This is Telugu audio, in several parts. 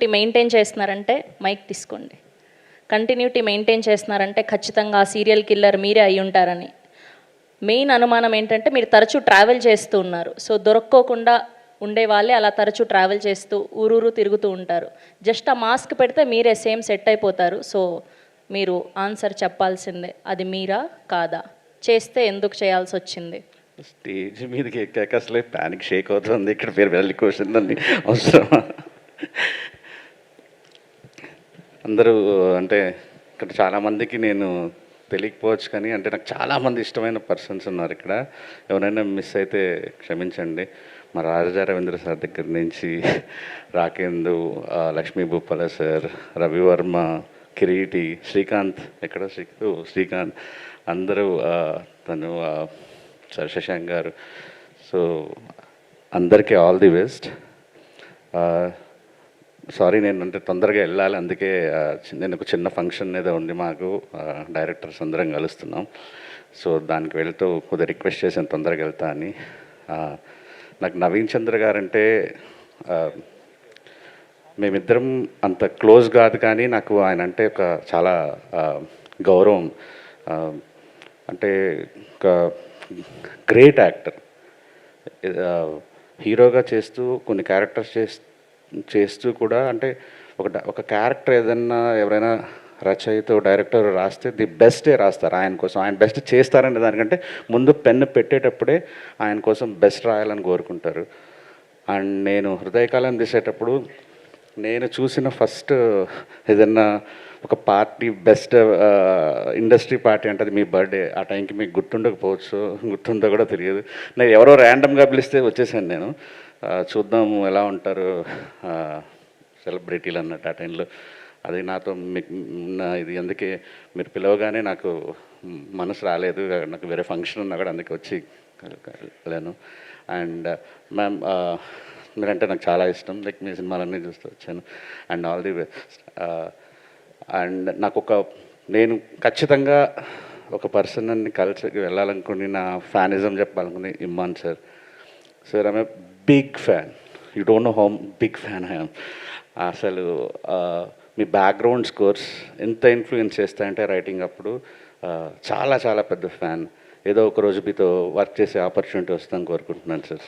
మెయింటైన్ చేస్తున్నారంటే మైక్ తీసుకోండి. కంటిన్యూటీ మెయింటైన్ చేస్తున్నారంటే ఖచ్చితంగా ఆ సీరియల్ కిల్లర్ మీరే అయి ఉంటారని. మెయిన్ అనుమానం ఏంటంటే మీరు తరచూ ట్రావెల్ చేస్తూ ఉన్నారు. సో దొరక్కోకుండా ఉండే వాళ్ళే అలా తరచూ ట్రావెల్ చేస్తూ ఊరూరు తిరుగుతూ ఉంటారు. జస్ట్ ఆ మాస్క్ పెడితే మీరే సేమ్ సెట్ అయిపోతారు. సో మీరు ఆన్సర్ చెప్పాల్సిందే, అది మీరా కాదా, చేస్తే ఎందుకు చేయాల్సి వచ్చింది? స్టేజ్ మీదకి ఎక్కాక అసలే ప్యానిక్ షేక్ అవుతుంది. ఇక్కడ పేరు వెళ్ళి క్వశ్చన్ అన్ని అవసరమా? అందరూ అంటే ఇక్కడ చాలామందికి నేను తెలియకపోవచ్చు, కానీ అంటే నాకు చాలామంది ఇష్టమైన పర్సన్స్ ఉన్నారు ఇక్కడ. ఎవరైనా మిస్ అయితే క్షమించండి. మా రాజా రవీంద్ర సార్ దగ్గర నుంచి రాకేందు, లక్ష్మీ భూపాల సార్, రవివర్మ, కిరీటి, శ్రీకాంత్, ఎక్కడ శ్రీకాంత్, అందరూ తను సార్ శశాంక్ గారు. సో అందరికీ ఆల్ ది బెస్ట్. సారీ, నేను అంటే తొందరగా వెళ్ళాలి, అందుకే నేను ఒక చిన్న ఫంక్షన్ ఏదో ఉంది మాకు, డైరెక్టర్స్ అందరం కలుస్తున్నాం. సో దానికి వెళ్తూ కొద్దిగా రిక్వెస్ట్ చేశాను తొందరగా వెళ్తా అని. నాకు నవీన్ చంద్ర గారు అంటే మేమిద్దరం అంత క్లోజ్ కాదు, కానీ నాకు ఆయన అంటే ఒక చాలా గౌరవం. అంటే ఒక గ్రేట్ యాక్టర్, హీరోగా చేస్తూ కొన్ని క్యారెక్టర్స్ చేస్తూ కూడా, అంటే ఒక క్యారెక్టర్ ఏదన్నా ఎవరైనా రచయిత డైరెక్టర్ రాస్తే ది బెస్టే రాస్తారు ఆయన కోసం. ఆయన బెస్ట్ చేస్తారనే దానికంటే ముందు పెన్ను పెట్టేటప్పుడే ఆయన కోసం బెస్ట్ రాయాలని కోరుకుంటారు. అండ్ నేను హృదయకాలం తీసేటప్పుడు నేను చూసిన ఫస్ట్ ఏదన్నా ఒక పార్టీ, బెస్ట్ ఇండస్ట్రీ పార్టీ అంటే అది మీ బర్త్డే. ఆ టైంకి మీకు గుర్తుండకపోవచ్చు, గుర్తుందో కూడా తెలియదు. నేను ఎవరో ర్యాండమ్గా పిలిస్తే వచ్చేసాను నేను. చూద్దాము ఎలా ఉంటారు సెలబ్రిటీలు అన్నట్టు ఆ టైంలో. అది నాతో మీకు ఇది అందుకే మీరు పిలవగానే నాకు మనసు రాలేదు. నాకు వేరే ఫంక్షన్ ఉన్నా కూడా అందుకే వచ్చి వెళ్ళాను. అండ్ మ్యామ్, మీరంటే నాకు చాలా ఇష్టం. లైక్ మీ సినిమాలన్నీ చూస్తూ వచ్చాను. And all the best. And నేను ఖచ్చితంగా ఒక పర్సన్ని కలిసి వెళ్ళాలనుకుని, నా ఫ్యానిజం చెప్పాలనుకుని ఇమ్మాన్ sir. Sir I'm a big fan. You don't know how big fan I am. అసలు మీ బ్యాక్గ్రౌండ్ స్కోర్స్ ఎంత ఇన్ఫ్లుయెన్స్ చేస్తాయంటే రైటింగ్ అప్పుడు చాలా చాలా పెద్ద ఫ్యాన్. ఏదో ఒక రోజు మీతో వర్క్ చేసే ఆపర్చునిటీ వస్తుందని కోరుకుంటున్నాను సార్.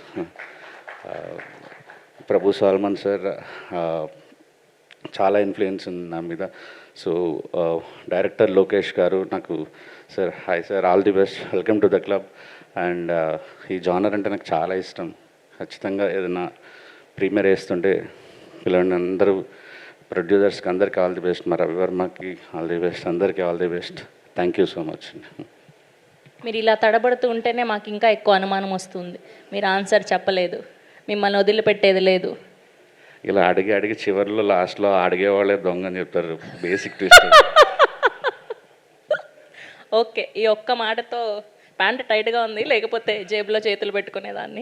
ప్రభు సాల్మన్ సార్ చాలా ఇన్ఫ్లుయెన్స్ ఉంది నా మీద. సో డైరెక్టర్ లోకేష్ గారు నాకు, sir hi sir, all the best, welcome to the club. And ఈ జానర్ అంటే నాకు చాలా ఇష్టం. ఖచ్చితంగా ఏదైనా ప్రీమియర్ వేస్తుంటే పిల్లలు అందరూ ప్రొడ్యూసర్స్కి అందరికీ ఆల్ ది బెస్ట్. మా రవివర్మకి ఆల్ ది బెస్ట్, అందరికీ all the best. Thank you so much. మీరు ఇలా తడబడుతూ ఉంటేనే మాకు ఇంకా ఎక్కువ అనుమానం వస్తుంది. మీరు ఆన్సర్ చెప్పలేదు, మిమ్మల్ని వదిలిపెట్టేది లేదు. ఇలా అడిగి చివరిలో లాస్ట్లో అడిగేవాళ్ళే దొంగ అని చెప్తారు. Basic twist. ఓకే, ఈ ఒక్క మాటతో ప్యాంట్ టైట్గా ఉంది, లేకపోతే జేబులో చేతులు పెట్టుకునేదాన్ని.